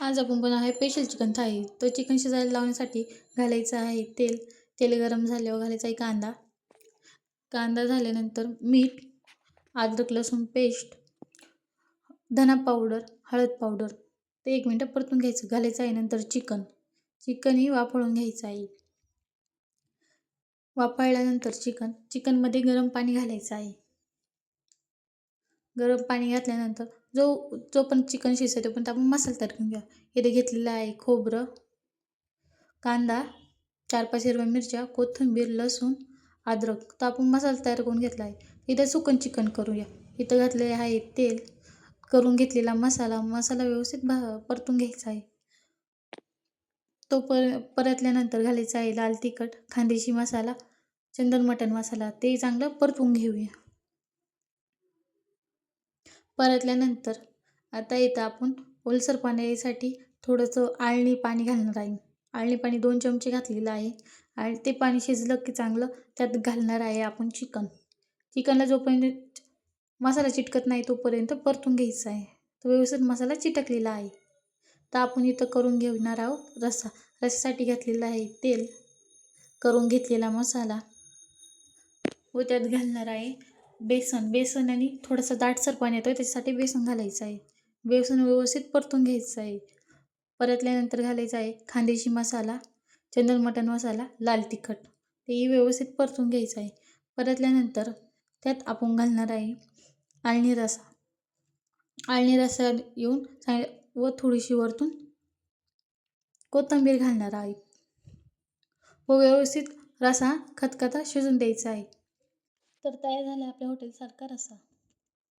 आज आपण बनवणार आहे स्पेशल चिकन थाळी. तो चिकन शिजायला लावण्यासाठी घालायचं आहे तेल. तेल गरम झाल्यावर घालायचा आहे कांदा. कांदा झाल्यानंतर मीठ, अद्रक लसूण पेस्ट, धना पावडर, हळद पावडर. ते 1 मिनिट परतून घ्यायचं. घालायचं आहे नंतर चिकनही वाफळून घ्यायचं आहे. वाफळल्यानंतर चिकनमध्ये गरम पाणी घालायचं आहे. गरम पाणी घातल्यानंतर जो पण चिकन शिजतं तो पण आपण मसाला तयार करून घ्या. इथे घेतलेला आहे खोबरं, कांदा, 4-5 हिरव्या मिरच्या, कोथिंबीर, लसूण, अद्रक. तर आपण मसाला तयार करून घेतला आहे. इथे सुकन चिकन करूया. इथं घातलेले आहे तेल, करून घेतलेला मसाला व्यवस्थित परतून घ्यायचा आहे. तो परतल्यानंतर घालायचा आहे लाल तिखट, खानदेशी मसाला, चंदन मटण मसाला. ते चांगलं परतून घेऊया. परतल्यानंतर आता इथं आपण ओलसर पाण्यासाठी थोडंसं आळणी पाणी घालणार आहे. आळणी पाणी 2 चमचे घातलेलं आहे. आणि ते पाणी शिजलं की चांगलं त्यात घालणार आहे आपण चिकनला जोपर्यंत मसाला चिटकत नाही तोपर्यंत परतून घ्यायचा आहे. तो व्यवस्थित मसाला चिटकलेला आहे. तर आपण इथं करून घेणार आहोत रस्सा. रस्स्यासाठी घातलेला आहे तेल, करून घेतलेला मसाला व त्यात घालणार आहे बेसन आणि थोडासा दाटसर पाणी येतो त्याच्यासाठी बेसन घालायचं आहे. बेसन व्यवस्थित परतून घ्यायचं आहे. परतल्यानंतर घालायचा आहे खानदेशी मसाला, चंदन मटण मसाला, लाल तिखट. तेही व्यवस्थित परतून घ्यायचं आहे. परतल्यानंतर त्यात आपण घालणार आहे आळणी रस्सा. आळणी रस्सा येऊन व थोडीशी वरतून कोथिंबीर घालणार आहे व व्यवस्थित रस्सा खतखता शिजून द्यायचा आहे. तर तयार झाला आपल्या हॉटेलसारखा रस्सा.